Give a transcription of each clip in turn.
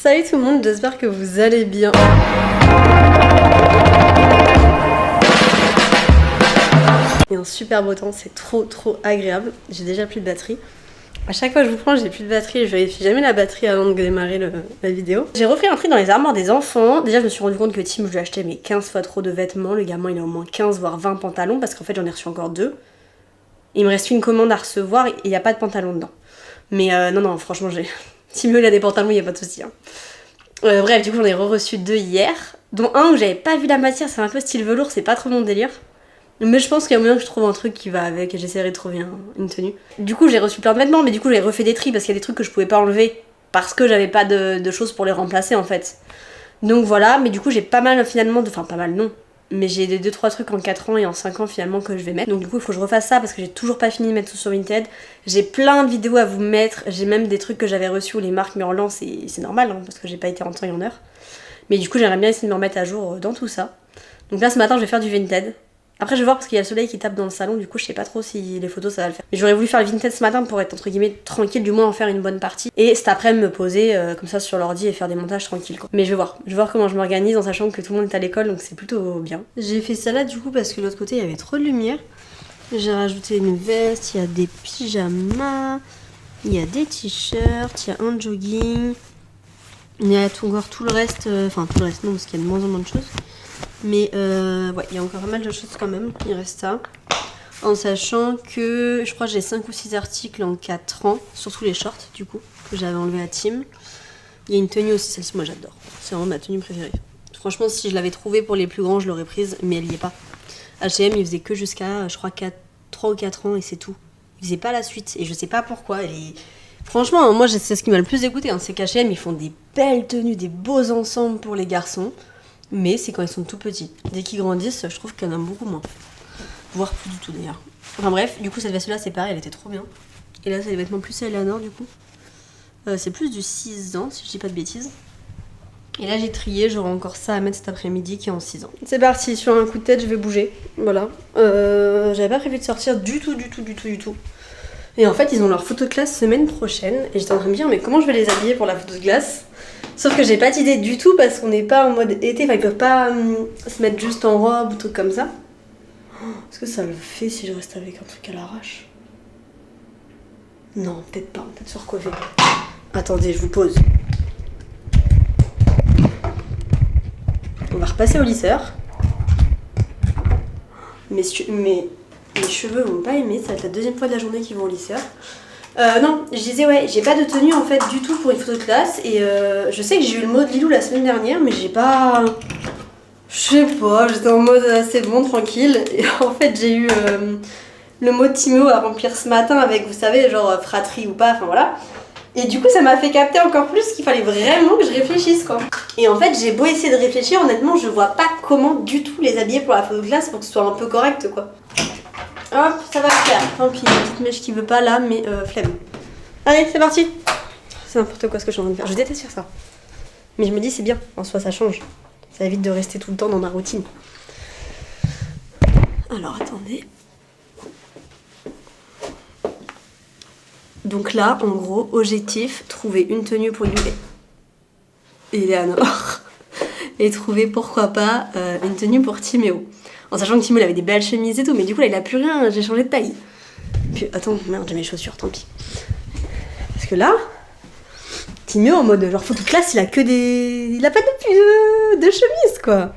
Salut tout le monde, j'espère que vous allez bien. Il y a un super beau temps, c'est trop agréable. J'ai déjà plus de batterie. À chaque fois que je vous prends, j'ai plus de batterie et je vérifie jamais la batterie avant de démarrer la vidéo. J'ai repris un tri dans les armoires des enfants. Déjà, je me suis rendu compte que Tim, je lui ai acheté mais 15 fois trop de vêtements. Le gamin, il a au moins 15 voire 20 pantalons parce qu'en fait, j'en ai reçu encore 2. Il me reste une commande à recevoir et il n'y a pas de pantalon dedans. Mais non, franchement, Tim, il a des pantalons, il n'y a pas de souci. Hein. Bref, du coup, j'en ai reçu 2 hier, dont un où j'avais pas vu la matière, c'est un peu style velours, c'est pas trop mon délire. Mais je pense qu'il y a moyen que je trouve un truc qui va avec et j'essaierai de trouver une tenue. Du coup, j'ai reçu plein de vêtements, mais du coup, j'ai refait des tris parce qu'il y a des trucs que je pouvais pas enlever parce que j'avais pas de choses pour les remplacer en fait. Donc voilà, mais du coup, j'ai pas mal finalement Enfin, pas mal non. Mais j'ai des 2-3 trucs en 4 ans et en 5 ans finalement que je vais mettre. Donc du coup, il faut que je refasse ça parce que j'ai toujours pas fini de mettre tout sur Vinted. J'ai plein de vidéos à vous mettre. J'ai même des trucs que j'avais reçus où les marques me relancent et c'est normal hein, parce que j'ai pas été en temps et en heure. Mais du coup, j'aimerais bien essayer de me remettre à jour dans tout ça. Donc là, ce matin, je vais faire du Vinted. Après, je vais voir parce qu'il y a le soleil qui tape dans le salon, du coup, je sais pas trop si les photos ça va le faire. Mais j'aurais voulu faire le Vinted ce matin pour être entre guillemets tranquille, du moins en faire une bonne partie. Et cet après-midi me poser comme ça sur l'ordi et faire des montages tranquilles quoi. Mais je vais voir comment je m'organise en sachant que tout le monde est à l'école donc c'est plutôt bien. J'ai fait ça là du coup parce que de l'autre côté il y avait trop de lumière. J'ai rajouté une veste, il y a des pyjamas, il y a des t-shirts, il y a un jogging. Il y a encore tout le reste, enfin tout le reste non parce qu'il y a de moins en moins de choses. Mais ouais, il y a encore pas mal de choses quand même, il reste ça. En sachant que je crois que j'ai 5 ou 6 articles en 4 ans, surtout les shorts du coup, que j'avais enlevé à Tim. Il y a une tenue aussi, celle-ci moi j'adore, c'est vraiment ma tenue préférée. Franchement si je l'avais trouvée pour les plus grands je l'aurais prise, mais elle y est pas. H&M il faisait que jusqu'à je crois 3 ou 4 ans et c'est tout. Il faisait pas la suite et je sais pas pourquoi, elle est... Franchement moi c'est ce qui m'a le plus dégoûté, hein, c'est qu'H&M ils font des belles tenues, des beaux ensembles pour les garçons. Mais c'est quand ils sont tout petits. Dès qu'ils grandissent, je trouve qu'il y en a beaucoup moins. Voire plus du tout d'ailleurs. Enfin bref, du coup cette veste là c'est pareil, elle était trop bien. Et là c'est des vêtements plus Eleanor du coup. C'est plus du 6 ans si je dis pas de bêtises. Et là j'ai trié, j'aurai encore ça à mettre cet après-midi qui est en 6 ans. C'est parti, sur un coup de tête je vais bouger. Voilà. J'avais pas prévu de sortir du tout. Et en fait ils ont leur photo de classe semaine prochaine. Et j'étais en train de me dire mais comment je vais les habiller pour la photo de classe. Sauf que j'ai pas d'idée du tout parce qu'on n'est pas en mode été, enfin ils peuvent pas se mettre juste en robe ou truc comme ça. Est-ce que ça le fait si je reste avec un truc à l'arrache? Non, peut-être pas, peut-être se recoiffer. Attendez, je vous pose. On va repasser au lisseur. Mes cheveux vont pas aimer, ça va être la deuxième fois de la journée qu'ils vont au lisseur. Non, je disais ouais, j'ai pas de tenue en fait du tout pour une photo de classe et je sais que j'ai eu le mot de Lilou la semaine dernière mais j'ai pas... Je sais pas, j'étais en mode c'est bon, tranquille et en fait j'ai eu le mot de Timéo à remplir ce matin avec, vous savez, genre fratrie ou pas, enfin voilà. Et du coup ça m'a fait capter encore plus qu'il fallait vraiment que je réfléchisse quoi. Et en fait j'ai beau essayer de réfléchir, honnêtement je vois pas comment du tout les habiller pour la photo de classe pour que ce soit un peu correct quoi. Hop, ça va le faire. Tant pis, une petite mèche qui veut pas là, mais flemme. Allez, c'est parti. C'est n'importe quoi ce que je suis en train de faire. Je déteste faire ça. Mais je me dis c'est bien, en soi ça change. Ça évite de rester tout le temps dans ma routine. Alors attendez. Donc là, en gros, objectif, trouver une tenue pour Lilou et Eleanor. Et trouver pourquoi pas une tenue pour Timéo. En sachant que Timo il avait des belles chemises et tout, mais du coup là il a plus rien, j'ai changé de taille. Puis attends, merde, j'ai mes chaussures, tant pis. Parce que là, Timo en mode genre photo de classe, il a que des... Il a pas de chemise quoi.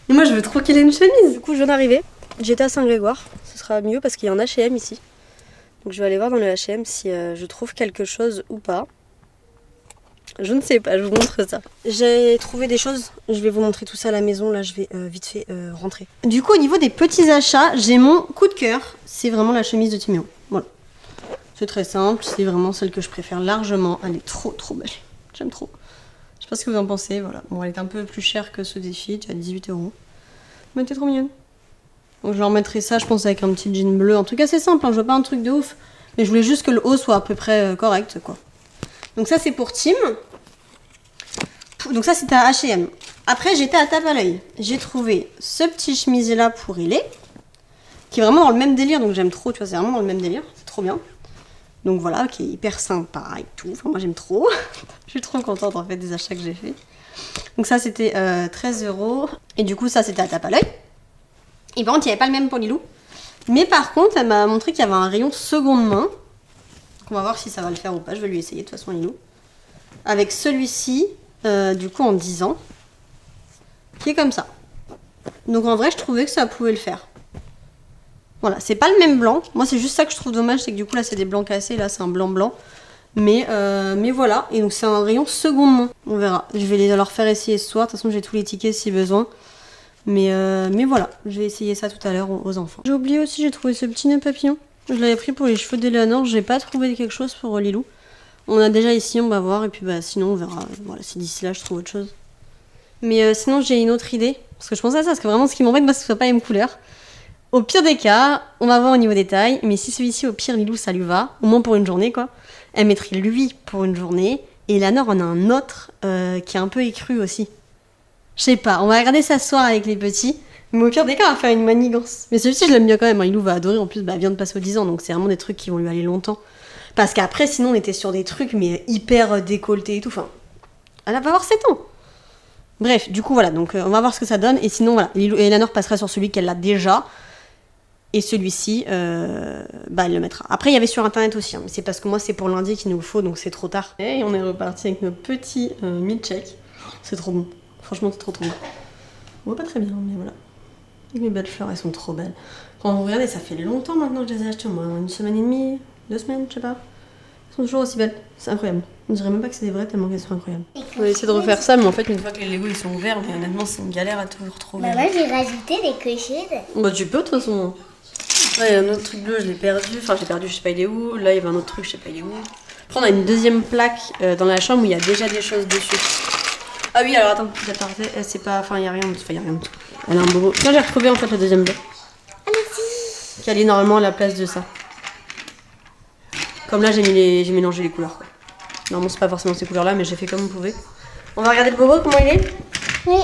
Et moi je veux trop qu'il ait une chemise. Du coup je viens d'arriver, j'étais à Saint-Grégoire, ce sera mieux parce qu'il y a un H&M ici. Donc je vais aller voir dans le H&M si je trouve quelque chose ou pas. Je ne sais pas, je vous montre ça. J'ai trouvé des choses, je vais vous montrer tout ça à la maison, là je vais vite fait rentrer. Du coup au niveau des petits achats, j'ai mon coup de cœur, c'est vraiment la chemise de Timéo. Voilà. C'est très simple, c'est vraiment celle que je préfère largement, elle est trop belle, j'aime trop. Je sais pas ce que vous en pensez, voilà. Bon elle est un peu plus chère que ce défi, tu as 18 €. Mais elle était trop mignonne. Donc je leur mettrai ça je pense avec un petit jean bleu, un truc assez simple, hein, je veux pas un truc de ouf. Mais je voulais juste que le haut soit à peu près correct quoi. Donc ça c'est pour Tim. Donc ça c'était à H&M. Après j'étais à tape à l'œil. J'ai trouvé ce petit chemisier là pour Elé. Qui est vraiment dans le même délire, donc j'aime trop, tu vois, c'est vraiment dans le même délire. C'est trop bien. Donc voilà, qui est hyper sympa et tout. Enfin, moi j'aime trop. Je suis trop contente en fait des achats que j'ai fait. Donc ça c'était 13 €. Et du coup ça c'était à tape à l'œil. Et par contre il n'y avait pas le même pour Lilou. Mais par contre elle m'a montré qu'il y avait un rayon seconde main. Donc on va voir si ça va le faire ou pas. Je vais lui essayer de toute façon Lilou. Avec celui-ci, du coup en 10 ans. Qui est comme ça. Donc en vrai je trouvais que ça pouvait le faire. Voilà, c'est pas le même blanc. Moi, c'est juste ça que je trouve dommage, c'est que du coup, là, c'est des blancs cassés. Là, c'est un blanc-blanc. Mais voilà. Et donc, c'est un rayon seconde main. On verra. Je vais leur faire essayer ce soir. De toute façon, j'ai tous les tickets si besoin. Mais voilà. Je vais essayer ça tout à l'heure aux enfants. J'ai oublié aussi, j'ai trouvé ce petit nœud papillon. Je l'avais pris pour les cheveux d'Eleanor. J'ai pas trouvé quelque chose pour Lilou. On a déjà ici, on va voir. Et puis, sinon, on verra. Voilà, si d'ici là, je trouve autre chose. Mais sinon, j'ai une autre idée. Parce que je pensais à ça. Parce que vraiment, ce qui m'embête, moi, c'est que ce soit pas la même couleur. Au pire des cas, on va voir au niveau des tailles, mais si celui-ci, au pire, Lilou, ça lui va, au moins pour une journée, quoi. Elle mettrait lui pour une journée, et Eleanor en a un autre qui est un peu écru aussi. Je sais pas, on va regarder ça ce soir avec les petits, mais au pire des cas, on va faire une manigance. Mais celui-ci, je l'aime bien quand même, hein. Lilou va adorer, en plus, elle vient de passer aux 10 ans, donc c'est vraiment des trucs qui vont lui aller longtemps. Parce qu'après, sinon, on était sur des trucs, mais hyper décolletés et tout, enfin, elle va avoir 7 ans. Bref, du coup, voilà, donc on va voir ce que ça donne, et sinon, voilà, Lilou et Eleanor passera sur celui qu'elle a déjà. Et celui-ci, elle le mettra. Après, il y avait sur internet aussi, hein, mais c'est parce que moi, c'est pour lundi qu'il nous faut, donc c'est trop tard. Et on est reparti avec nos petits milkshakes. C'est trop bon. Franchement, c'est trop bon. On voit pas très bien, mais voilà. Et mes belles fleurs, elles sont trop belles. Quand vous regardez, ça fait longtemps maintenant que je les ai achetées, au moins une semaine et demie, 2 semaines, je sais pas. Elles sont toujours aussi belles. C'est incroyable. On dirait même pas que c'est des vraies tellement qu'elles sont incroyables. On va essayer de refaire ça, mais en fait, une fois que les Legos ils sont ouverts, mais honnêtement, c'est une galère à tout retrouver. Maman, j'ai rajouté des cochers. Bah, tu peux de toute façon. Là, il y a un autre truc bleu, je l'ai perdu. Enfin, j'ai perdu, je sais pas il est où. Là, il y avait un autre truc, je sais pas il est où. Après, on a une deuxième plaque dans la chambre où il y a déjà des choses dessus. Ah oui, alors attends, c'est pas. Enfin, il y a rien en dessous. Enfin, il y a rien en dessous. Elle a un bobo. Tiens, j'ai retrouvé en fait le deuxième bleu. Ah, merci. Qui allait normalement à la place de ça. Comme là, j'ai mélangé les couleurs, quoi. Normalement, c'est pas forcément ces couleurs-là, mais j'ai fait comme on pouvait. On va regarder le bobo, comment il est? Oui.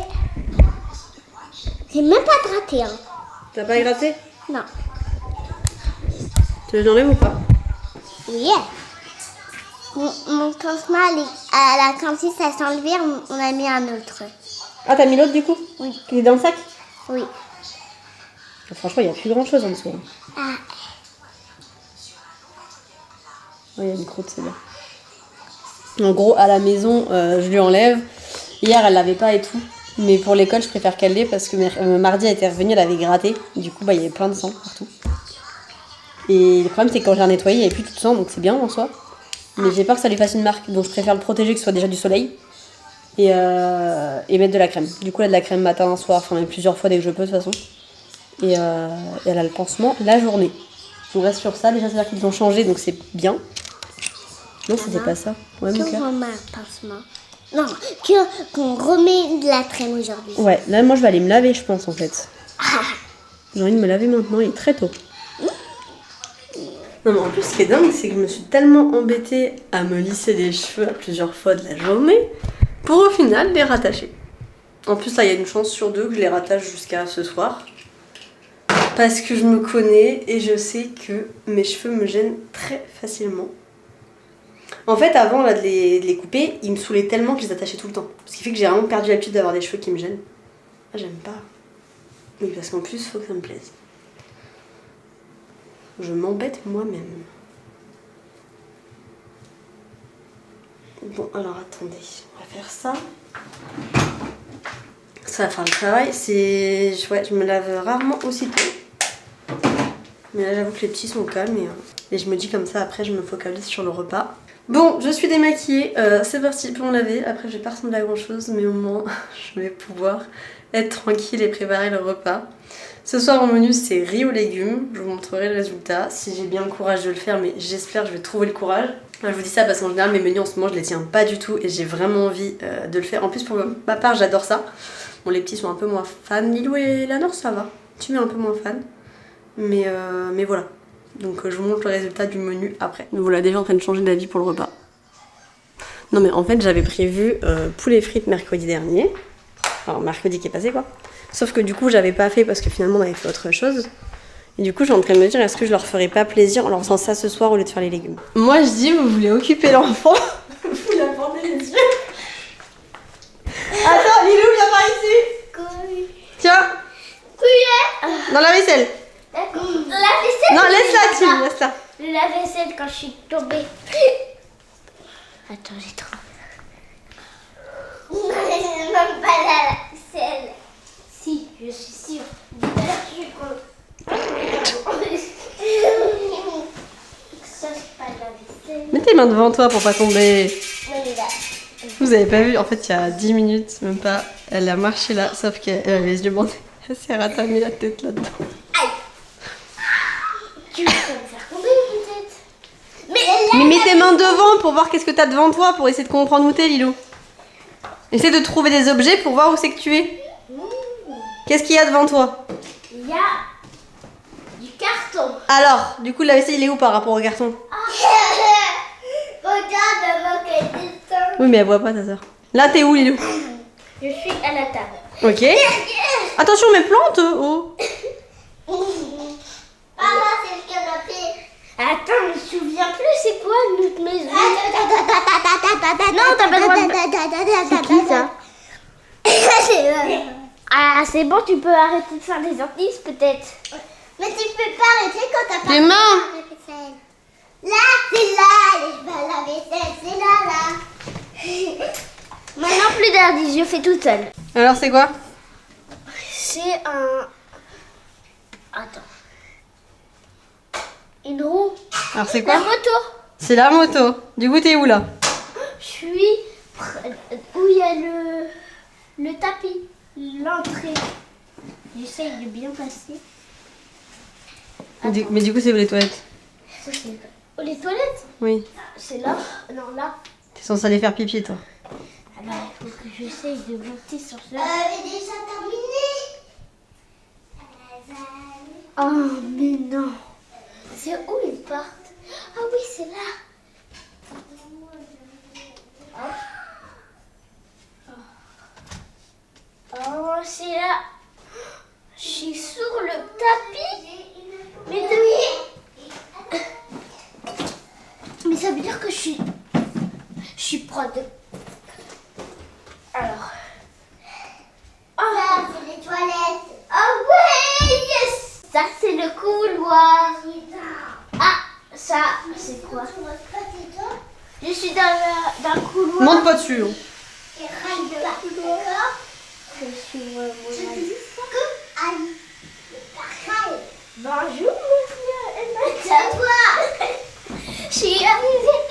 J'ai même pas gratté, hein. T'as pas gratté? Non. Tu veux que j'enlève ou pas? Oui. Mon pansement, à la cantine, ça s'enlevait, on a mis un autre. Ah, t'as mis l'autre du coup? Oui. Il est dans le sac? Oui. Franchement, il n'y a plus grand chose en dessous. Ah. Il y a une croûte, c'est bien. En gros, à la maison, je lui enlève. Hier, elle l'avait pas et tout. Mais pour l'école, je préfère qu'elle l'ait parce que mardi, elle était revenue, elle avait gratté. Du coup, il y avait plein de sang partout. Et le problème, c'est que quand je l'ai nettoyé, il n'y avait plus tout de sang, donc c'est bien en soi. Mais j'ai peur que ça lui fasse une marque, donc je préfère le protéger, que ce soit déjà du soleil. Et mettre de la crème. Du coup, elle a de la crème matin, soir, enfin même plusieurs fois dès que je peux de toute façon. Et elle a le pansement la journée. Je reste sur ça, déjà c'est-à-dire qu'ils ont changé, donc c'est bien. Non, c'était pas ça. Ouais, mon cœur. Un pansement. Non, qu'on remet de la crème aujourd'hui. Ouais, là moi je vais aller me laver, je pense en fait. J'ai envie de me laver maintenant, il est très tôt. Non mais en plus ce qui est dingue, c'est que je me suis tellement embêtée à me lisser les cheveux à plusieurs fois de la journée pour au final les rattacher. En plus là il y a une chance sur 2 que je les rattache jusqu'à ce soir. Parce que je me connais et je sais que mes cheveux me gênent très facilement. En fait, avant là, de les couper, ils me saoulaient tellement que je les attachais tout le temps. Ce qui fait que j'ai vraiment perdu l'habitude d'avoir des cheveux qui me gênent. Ah, j'aime pas. Oui, parce qu'en plus, il faut que ça me plaise. Je m'embête moi-même. Bon, alors attendez, on va faire ça. Ça va faire le travail. Ouais, je me lave rarement aussitôt. Mais là, j'avoue que les petits sont calmes et je me dis comme ça, après, je me focalise sur le repas. Bon, je suis démaquillée, c'est parti pour me laver. Après, je vais pas ressembler à grand chose, mais au moins, je vais pouvoir être tranquille et préparer le repas. Ce soir, mon menu, c'est riz aux légumes. Je vous montrerai le résultat, si j'ai bien le courage de le faire, mais j'espère que je vais trouver le courage. Je vous dis ça parce qu'en général, mes menus en ce moment, je les tiens pas du tout et j'ai vraiment envie de le faire. En plus, pour ma part, j'adore ça. Bon, les petits sont un peu moins fans. Lilou et Eleanor, ça va. Tu mets un peu moins fan. Mais voilà. Donc je vous montre le résultat du menu après. Nous voilà déjà en train de changer d'avis pour le repas. Non mais en fait j'avais prévu poulet frites mercredi dernier. Alors mercredi qui est passé quoi. Sauf que du coup j'avais pas fait parce que finalement on avait fait autre chose. Et du coup, je suis en train de me dire, est-ce que je leur ferais pas plaisir en leur faisant ça ce soir au lieu de faire les légumes? Moi, je dis, vous voulez occuper l'enfant, vous la bandez les yeux. Attends, Lilou, viens par ici. Tiens. Dans la vaisselle. D'accord. La vaisselle. Non, laisse-la, Tim, laisse-la. La vaisselle quand je suis tombée. Attends, j'ai trop. Non, c'est même pas la vaisselle. Si, je suis sûre. Ça, c'est pas la vaisselle. Mets tes mains devant toi pour pas tomber. Oui, là. Vous avez pas vu, en fait, il y a 10 minutes, même pas, elle a marché là, sauf qu'elle avait les yeux bandés. Elle s'est ratamée la tête là-dedans. Aïe. Tu vas me faire tomber peut-être. Mais mets tes mains devant pour voir qu'est-ce que t'as devant toi, pour essayer de comprendre où t'es, Lilou. Essaie de trouver des objets pour voir où c'est que tu es. Qu'est-ce qu'il y a devant toi? il y a du carton. Alors, du coup, la vaisselle, il est où par rapport au carton? Regarde avant qu'elle descende. Oui, mais elle voit pas ta soeur. Là, t'es où, Lilou? Je suis à la table. Ok. Attention, mes plantes, oh. Maman, c'est le canapé. Attends, je me souviens plus, c'est quoi notre maison? Non, t'as pas le droit de... C'est qui ça? Ah, c'est bon, tu peux arrêter de faire des indices peut-être. Mais tu peux pas arrêter quand t'as pas... Tes mains. Là, c'est là, la vaisselle, c'est là. Maintenant, plus d'indices, je fais toute seule. Alors, c'est quoi? C'est un... Attends. Une roue. Alors, c'est La quoi? moto. C'est la moto. Du coup, t'es où, là? Je suis où il y a le tapis, l'entrée. J'essaye de bien passer. Mais du coup, c'est où les toilettes? Ça, c'est... Oh, les toilettes. Oui. C'est là. Non, là. T'es censé aller faire pipi, toi. Alors, il faut que j'essaye de monter sur ce... Elle est déjà terminée. Oh, mais non. C'est où ils partent? Ah oui, c'est là. Oh, c'est là. Je suis sur le tapis. Mais ça veut dire que je suis prod. Alors. Oh, ça, c'est les toilettes. Ah ouais, yes. Ça, c'est le couloir. Ah, ça, c'est quoi? Je suis dans le couloir. Monte pas dessus. Hein. Je suis bonjour, monsieur. C'est toi. Je suis arrivée